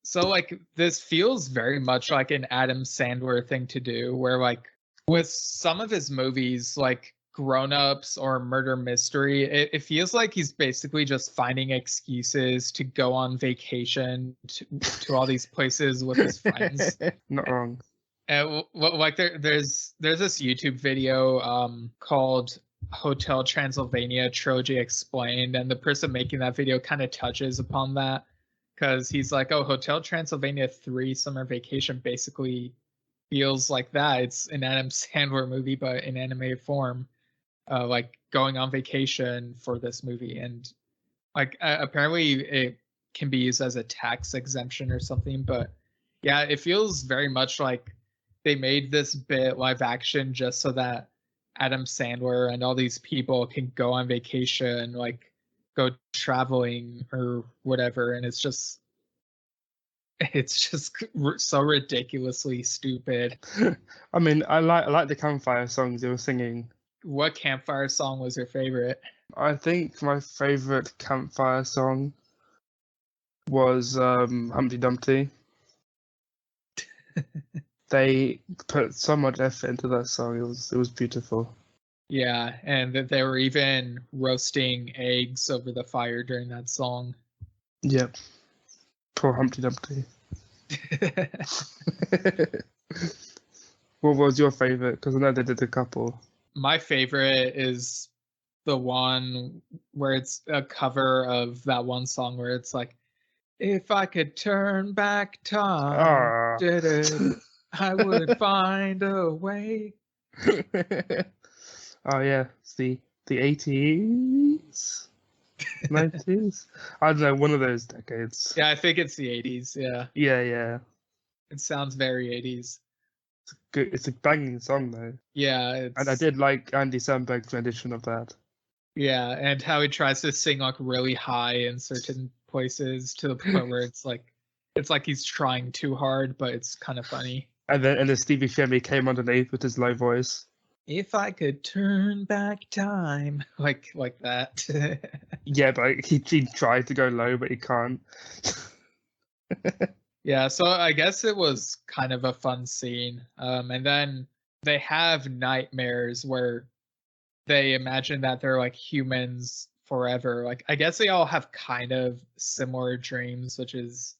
so like this feels very much like an Adam Sandler thing to do, where like with some of his movies like Grown Ups or Murder Mystery, it feels like he's basically just finding excuses to go on vacation to all these places with his friends. Not wrong. And like there's this YouTube video called Hotel Transylvania Trilogy Explained, and the person making that video kind of touches upon that, because he's like, oh, Hotel Transylvania 3 Summer Vacation basically feels like that. It's an Adam Sandler movie, but in animated form, like going on vacation for this movie. And like apparently it can be used as a tax exemption or something, but yeah, it feels very much like they made this bit live action just so that Adam Sandler and all these people can go on vacation, like go traveling or whatever. And it's just so ridiculously stupid. I mean, I like the campfire songs they were singing. What campfire song was your favorite? I think my favorite campfire song was Humpty Dumpty. They put so much effort into that song. It was beautiful. Yeah, and that they were even roasting eggs over the fire during that song. Yep. Poor Humpty Dumpty. What was your favorite? Because I know they did a couple. My favorite is the one where it's a cover of that one song where it's like, if I could turn back time, I would find a way. Oh yeah, it's the 80s, 90s. I don't know, one of those decades. Yeah, I think it's the 80s. Yeah. Yeah. It sounds very 80s. Good. It's a banging song though. Yeah, and I did like Andy Samberg's rendition of that. Yeah, and how he tries to sing like really high in certain places to the point where it's like he's trying too hard, but it's kind of funny. And then Stevie Buscemi came underneath with his low voice. If I could turn back time, like that. Yeah, but he tried to go low, but he can't. Yeah, so I guess it was kind of a fun scene. And then they have nightmares where they imagine that they're like humans forever. Like I guess they all have kind of similar dreams, which is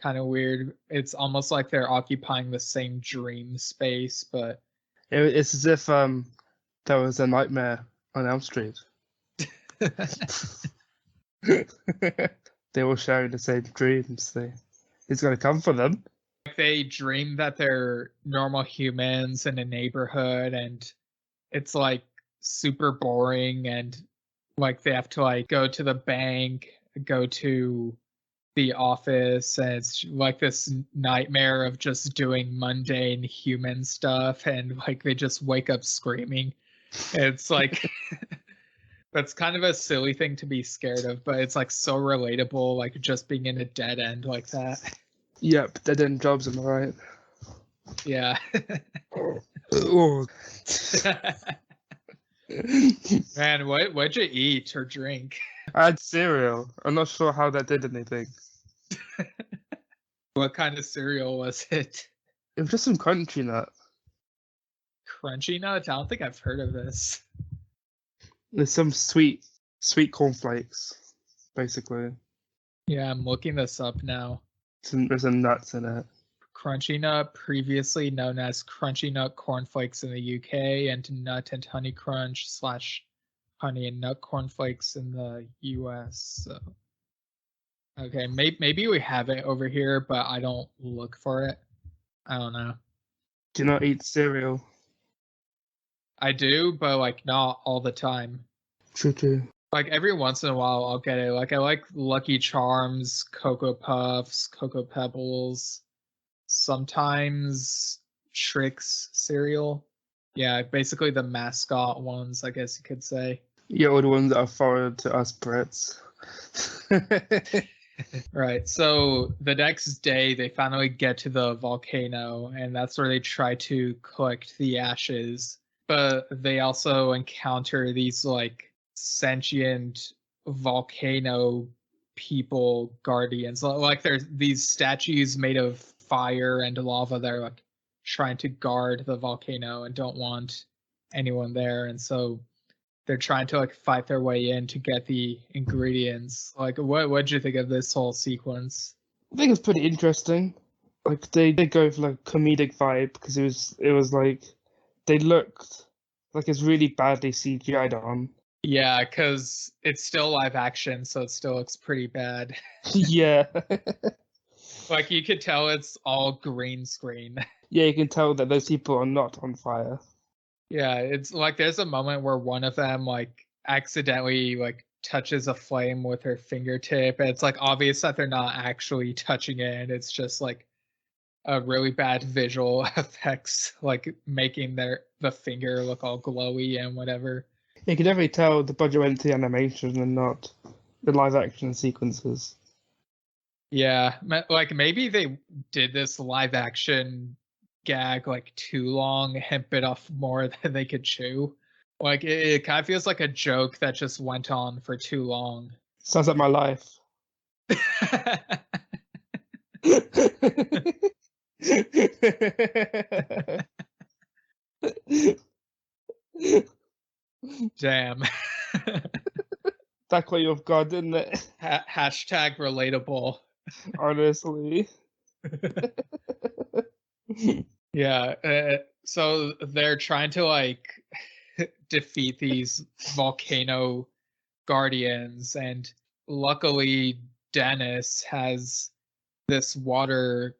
kind of weird. It's almost like they're occupying the same dream space, but It's as if there was a nightmare on Elm Street. They were sharing the same dreams. He's gonna come for them. they dream that they're normal humans in a neighborhood, and it's like super boring, and like they have to like go to the bank, go to the office, and it's like this nightmare of just doing mundane human stuff, and like they just wake up screaming. It's like that's kind of a silly thing to be scared of, but it's like so relatable, like just being in a dead end like that. Yep, dead end jobs, am I right? Yeah. Oh. Man, what'd you eat or drink? I had cereal. I'm not sure how that did anything. What kind of cereal was it? It was just some crunchy nut. Crunchy nuts? I don't think I've heard of this. There's some sweet cornflakes, basically. Yeah, I'm looking this up now. There's some nuts in it. Crunchy Nut, previously known as Crunchy Nut Cornflakes in the UK, and Nut and Honey Crunch / Honey and Nut Cornflakes in the US. So. Okay, maybe we have it over here, but I don't look for it. I don't know. Do you not eat cereal? I do, but like not all the time. True. Like every once in a while I'll get it. Like I like Lucky Charms, Cocoa Puffs, Cocoa Pebbles, sometimes Trix cereal. Yeah, basically the mascot ones, I guess you could say. Yeah, all the ones that are foreign to us Brits. Right. So the next day they finally get to the volcano, and that's where they try to collect the ashes. But they also encounter these like sentient volcano people guardians. Like there's these statues made of fire and lava that are like trying to guard the volcano and don't want anyone there. And so they're trying to like fight their way in to get the ingredients. Like what'd you think of this whole sequence? I think it's pretty interesting. Like they did go for like comedic vibe because it was like they looked like it's really badly CGI'd on. Yeah, because it's still live action, so it still looks pretty bad. Yeah. Like you could tell it's all green screen. Yeah, you can tell that those people are not on fire. Yeah, it's like there's a moment where one of them like accidentally like touches a flame with her fingertip, and it's like obvious that they're not actually touching it, and it's just like a really bad visual effects, like making the finger look all glowy and whatever. You can definitely tell the budget went to the animation and not the live action sequences. Yeah, like maybe they did this live action gag like too long and bit off more than they could chew. Like it kind of feels like a joke that just went on for too long. Sounds like my life. Damn. That caught you off guard, didn't it? Hashtag relatable. Honestly. Yeah. So they're trying to like defeat these volcano guardians, and luckily Dennis has these water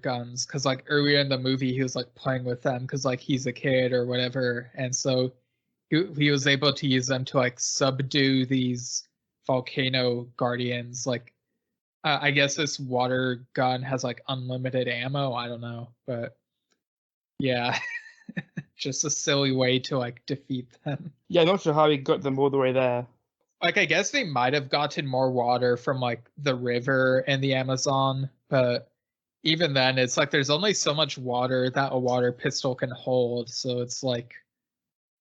guns, because like earlier in the movie he was like playing with them because like he's a kid or whatever, and so he was able to use them to like subdue these volcano guardians. Like I guess this water gun has like unlimited ammo. I don't know, but yeah. Just a silly way to like defeat them. Yeah, I'm not sure how he got them all the way there. Like I guess they might have gotten more water from like the river and the Amazon, but even then, it's like there's only so much water that a water pistol can hold. So it's like,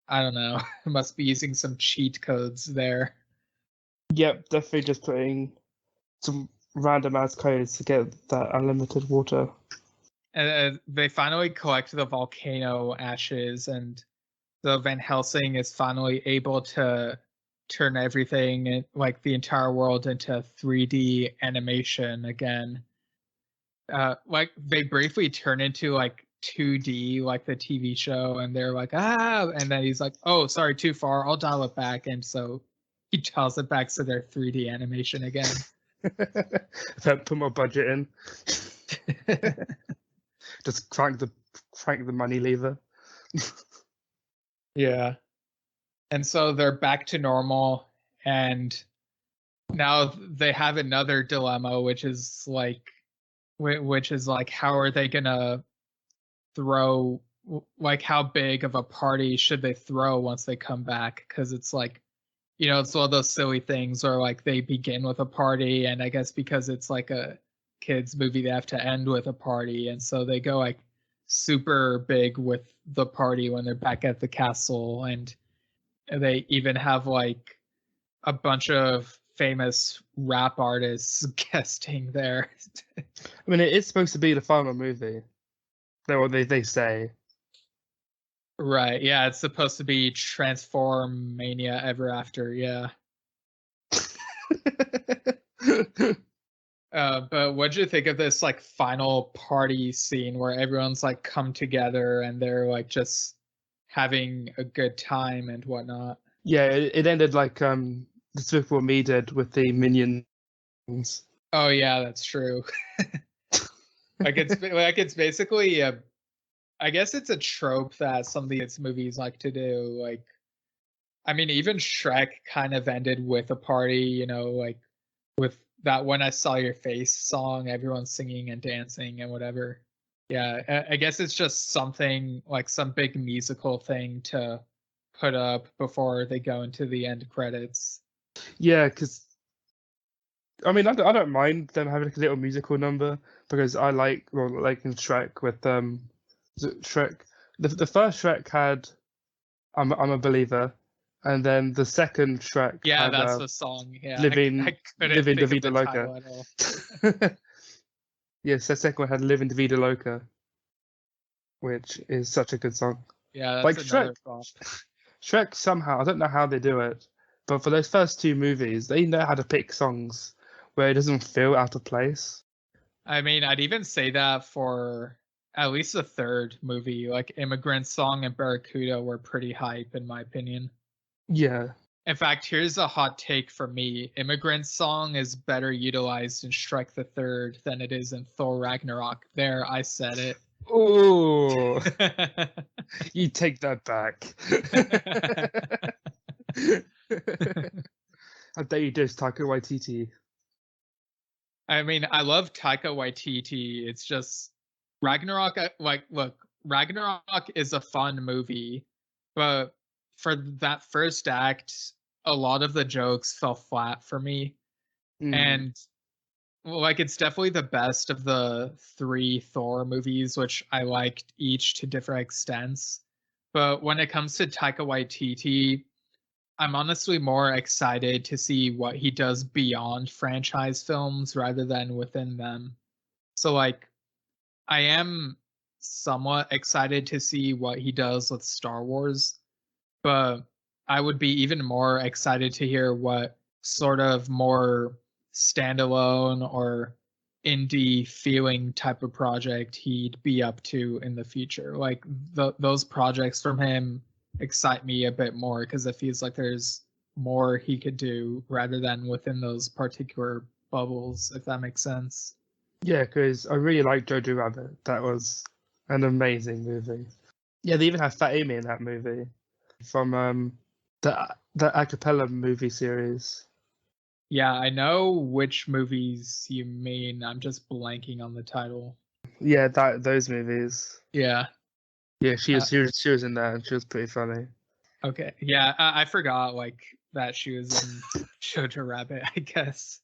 I don't know, it must be using some cheat codes there. Yep, definitely just putting some random ass codes to get that unlimited water. And they finally collect the volcano ashes, and the Van Helsing is finally able to turn everything, like the entire world, into 3D animation again. Like they briefly turn into like 2D, like the TV show, and they're like, and then he's like, oh, sorry, too far, I'll dial it back. And so he dials it back so they're 3D animation again. Put more budget in. Just crank the money lever. Yeah. And so they're back to normal, and now they have another dilemma, which is like how are they gonna throw, like how big of a party should they throw once they come back? Because it's like, it's one of those silly things where like they begin with a party, and I guess because it's like a kids movie, they have to end with a party, and so they go like super big with the party when they're back at the castle, and they even have like a bunch of famous rap artists guesting there. I mean, it is supposed to be the final movie. They say. Right, yeah, it's supposed to be Transformania Ever After, yeah. But what'd you think of this like final party scene where everyone's like come together and they're like just having a good time and whatnot? Yeah, it ended like Despicable Me did with the minions. Oh yeah, that's true. it's basically I guess it's a trope that some of these movies like to do. Like, I mean, even Shrek kind of ended with a party, like with that When I Saw Your Face song, everyone's singing and dancing and whatever. Yeah, I guess it's just something like some big musical thing to put up before they go into the end credits. Yeah, because I mean, I don't mind them having like a little musical number, because I like in Shrek with Shrek. The first Shrek had I'm a Believer, and then the second Shrek had that's the song. Yeah, Living I couldn't Living think La of the Vida title Loca. at all. Yes, the second one had Living La Vida Loca, which is such a good song. Yeah, that's Like another flop. Shrek somehow, I don't know how they do it, but for those first two movies, they know how to pick songs where it doesn't feel out of place. I mean, I'd even say that for at least the third movie. Like Immigrant Song and Barracuda were pretty hype, in my opinion. Yeah. In fact, here's a hot take for me. Immigrant Song is better utilized in Shrek the Third than it is in Thor Ragnarok. There, I said it. Oh, you take that back. I bet you just Taika Waititi. I mean, I love Taika Waititi. It's just Ragnarok. Look, Ragnarok is a fun movie, but for that first act, a lot of the jokes fell flat for me. And like, it's definitely the best of the three Thor movies, which I liked each to different extents. But when it comes to Taika Waititi, I'm honestly more excited to see what he does beyond franchise films rather than within them. So like, I am somewhat excited to see what he does with Star Wars, but I would be even more excited to hear what sort of more standalone or indie feeling type of project he'd be up to in the future. Like those projects from him excite me a bit more because it feels like there's more he could do rather than within those particular bubbles, if that makes sense. Yeah, because I really like Jojo Rabbit. That was an amazing movie. Yeah, they even have Fat Amy in that movie from the acapella movie series. Yeah, I know which movies you mean. I'm just blanking on the title. Yeah, those movies. Yeah. Yeah, she was in there, and she was pretty funny. Okay. Yeah, I forgot like that she was in Jojo Rabbit, I guess.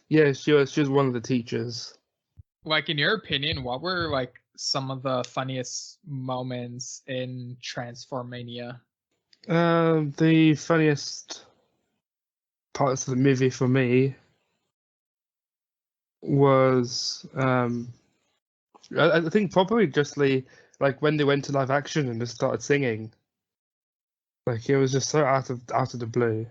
Yeah, she was one of the teachers. like in your opinion, what were like some of the funniest moments in Transformania? The funniest parts of the movie for me was I think probably just like when they went to live action and just started singing. Like it was just so out of the blue.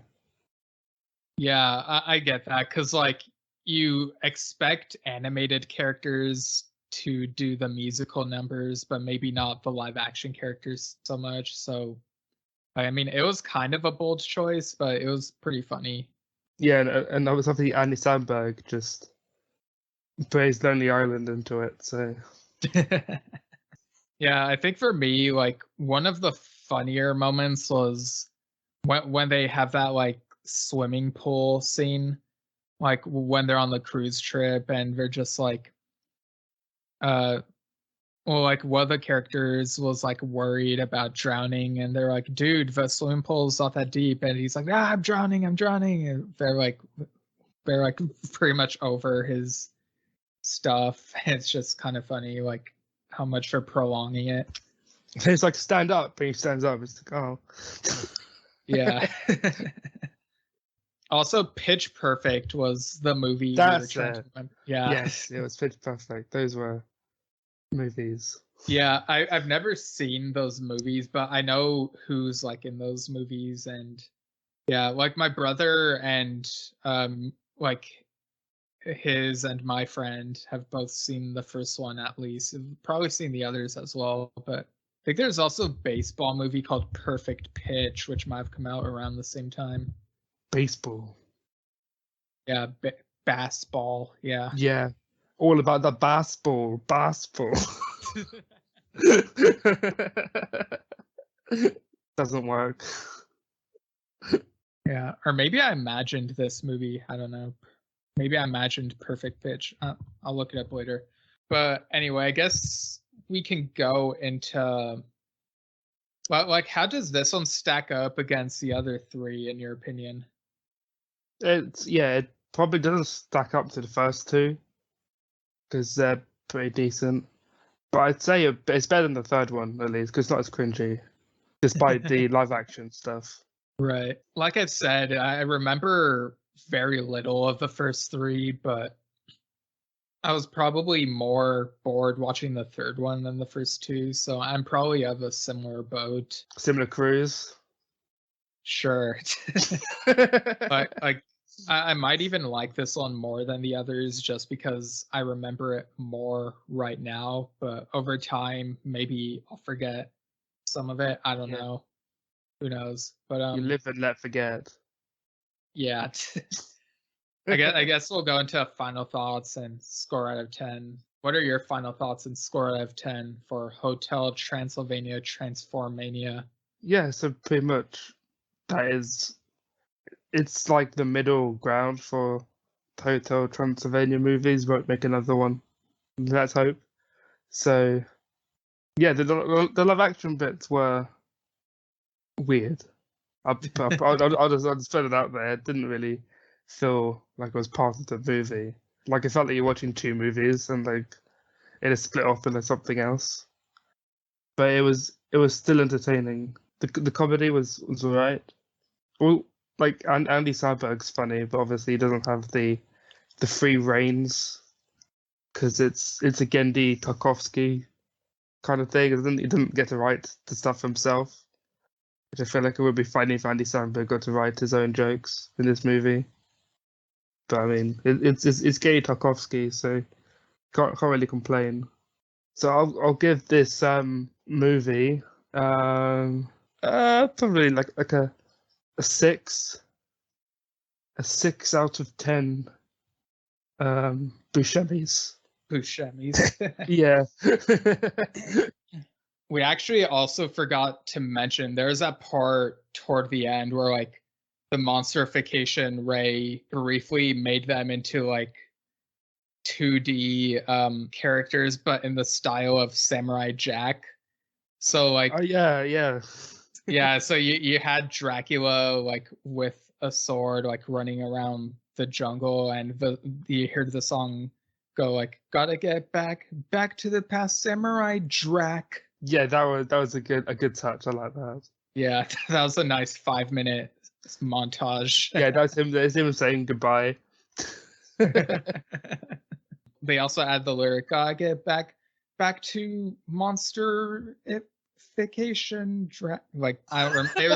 Yeah, I get that, because like you expect animated characters to do the musical numbers, but maybe not the live action characters so much. So I mean, it was kind of a bold choice, but it was pretty funny. Yeah, and I was happy Andy Samberg just praised Lonely Island into it. So Yeah, I think for me, like one of the funnier moments was when they have that like swimming pool scene, like when they're on the cruise trip and they're just like, well, like one of the characters was like worried about drowning, and they're like, "Dude, the swimming pool's not that deep," and he's like, "Ah, I'm drowning, I'm drowning." And they're like pretty much over his stuff. It's just kind of funny, like how much they're prolonging it. it's like stand up, and he stands up. It's like, oh, Yeah. Also, Pitch Perfect was the movie we were that's trying it. to. Yeah. Yes, it was Pitch Perfect. Those were movies. Yeah, I've never seen those movies, but I know who's like in those movies, and yeah, like my brother and like his and my friend have both seen the first one at least. Probably seen the others as well, but I think there's also a baseball movie called Perfect Pitch, which might have come out around the same time. Baseball. Yeah, bassball. Yeah. Yeah, all about the basketball. Doesn't work. Yeah, or maybe I imagined this movie. I don't know. Maybe I imagined Perfect Pitch. I'll look it up later. But anyway, I guess we can go into. Well, like, how does this one stack up against the other three, in your opinion? It probably doesn't stack up to the first two because they're pretty decent. But I'd say it's better than the third one at least because it's not as cringy, despite the live action stuff. Right. Like I said, I remember very little of the first three, but I was probably more bored watching the third one than the first two, so I'm probably of a similar boat. Similar cruise. Sure. But like I might even like this one more than the others just because I remember it more right now, but over time maybe I'll forget some of it. I don't know. Who knows? But You live and let forget. yeah. I guess we'll go into final thoughts and score out of 10. What are your final thoughts and score out of 10 for Hotel Transylvania Transformania? Yeah, so pretty much it's like the middle ground for Hotel Transylvania movies. Won't make another one. Let's hope. So, yeah, the live action bits were weird. I'll just put it out there. It didn't really feel like it was part of the movie. Like it felt like you're watching two movies and like it is split off into something else. But it was still entertaining. The comedy was alright. Well, like Andy Samberg's funny, but obviously he doesn't have the free reins because it's a Gendy Tarkovsky kind of thing. He didn't get to write the stuff himself. Which I feel like it would be funny if Andy Samberg got to write his own jokes in this movie. But I mean, it's Gendy Tarkovsky, so can't really complain. So I'll give this movie probably like a 6. A 6 out of 10 Buscemi's. Buscemi's. Yeah. We actually also forgot to mention there's that part toward the end where like the monsterification ray briefly made them into like 2D characters, but in the style of Samurai Jack. So like Oh yeah. yeah, so you had Dracula like with a sword like running around the jungle, and you heard the song go like, gotta get back to the past, Samurai Drac. Yeah, that was a good touch. I like that. Yeah, that was a nice 5-minute montage. Yeah, that's him saying goodbye. They also add the lyric, gotta get back to monsterification. Like, I don't remember. It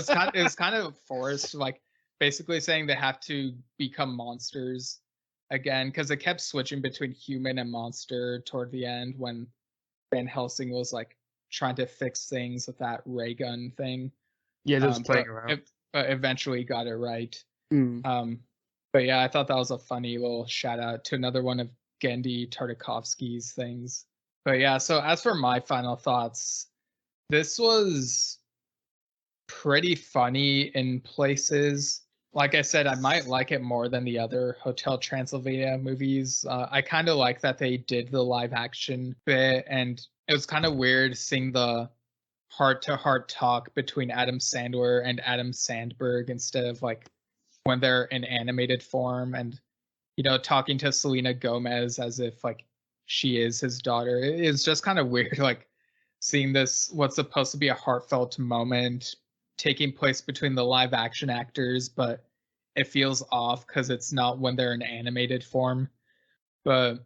was kind of forced, like basically saying they have to become monsters again, because it kept switching between human and monster toward the end when Van Helsing was like trying to fix things with that ray gun thing. Yeah, just playing around. Eventually got it right. Mm. But yeah, I thought that was a funny little shout out to another one of Gendy Tartakovsky's things. But yeah, so as for my final thoughts, this was pretty funny in places. Like I said, I might like it more than the other Hotel Transylvania movies. I kind of like that they did the live action bit, and it was kind of weird seeing the heart-to-heart talk between Adam Sandler and Adam Sandberg instead of like when they're in animated form, and talking to Selena Gomez as if like she is his daughter. It's just kind of weird, like seeing this what's supposed to be a heartfelt moment taking place between the live action actors, but it feels off because it's not when they're in animated form. But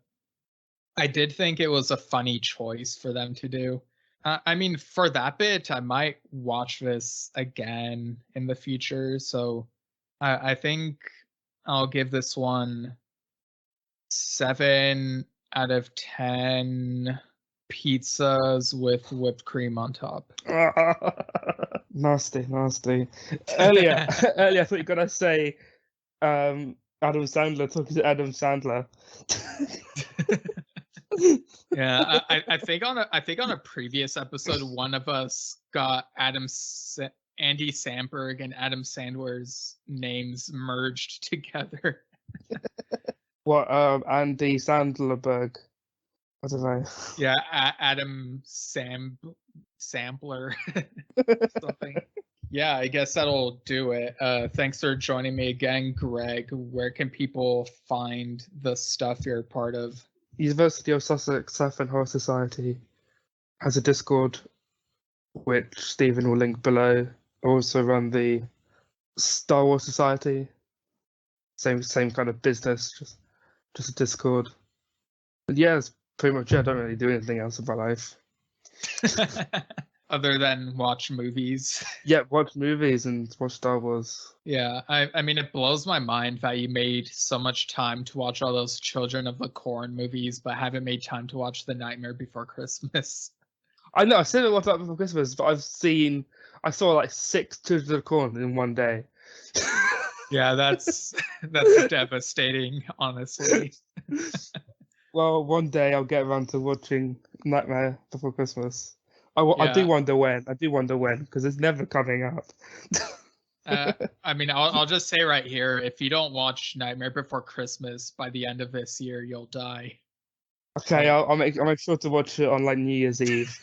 I did think it was a funny choice for them to do. I mean, for that bit, I might watch this again in the future. So I think I'll give this one 7 out of 10 pizzas with whipped cream on top. Nasty. Earlier, I thought you were gonna say Adam Sandler talking to Adam Sandler. Yeah, I think on a previous episode, one of us got Andy Samberg and Adam Sandler's names merged together. What? Andy Sandlerberg. I don't know. Yeah, Adam Sampler. Something. Yeah, I guess that'll do it. Thanks for joining me again, Greg. Where can people find the stuff you're part of? University of Sussex Surf and Horror Society has a Discord, which Stephen will link below. I also run the Star Wars Society. Same kind of business, just a Discord. But yeah, that's pretty much it. I don't really do anything else in my life. Other than watch movies. Yeah, watch movies and watch Star Wars. Yeah, I mean, it blows my mind that you made so much time to watch all those Children of the Corn movies, but haven't made time to watch The Nightmare Before Christmas. I know, I said it was up before Christmas, but I saw like 6 Children of the Corn in one day. Yeah, that's devastating, honestly. Well, one day I'll get around to watching Nightmare Before Christmas. I do wonder when, because it's never coming up. I mean, I'll just say right here, if you don't watch Nightmare Before Christmas by the end of this year, you'll die. Okay, I'll make sure to watch it on like New Year's Eve.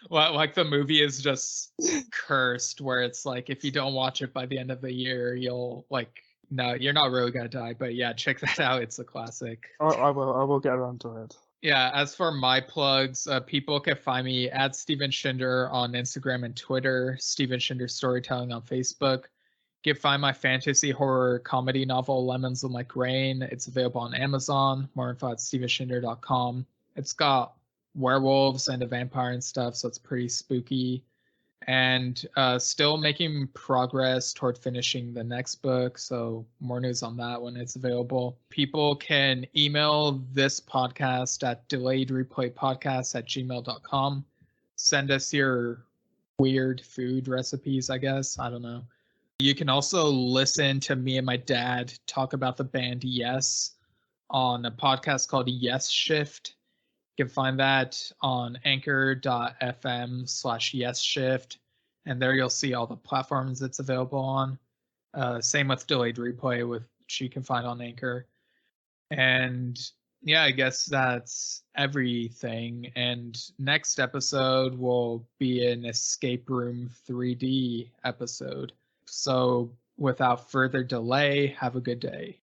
Well, like the movie is just cursed, where it's like if you don't watch it by the end of the year, you'll like no, you're not really gonna die. But yeah, check that out. It's a classic. I will get around to it. Yeah, as for my plugs, people can find me at Steven Schinder on Instagram and Twitter, Steven Schinder Storytelling on Facebook. You can find my fantasy horror comedy novel, Lemons Will Make Rain. It's available on Amazon. More info at stevenschinder.com. It's got werewolves and a vampire and stuff, so it's pretty spooky. And still making progress toward finishing the next book, so more news on that when it's available. People can email this podcast at delayedreplaypodcast@gmail.com. Send us your weird food recipes, I guess. I don't know. You can also listen to me and my dad talk about the band Yes on a podcast called Yes Shift. You can find that on anchor.fm/YesShift, and there you'll see all the platforms it's available on. Same with Delayed Replay, which you can find on Anchor. And yeah, I guess that's everything. And next episode will be an Escape Room 3D episode. So without further delay, have a good day.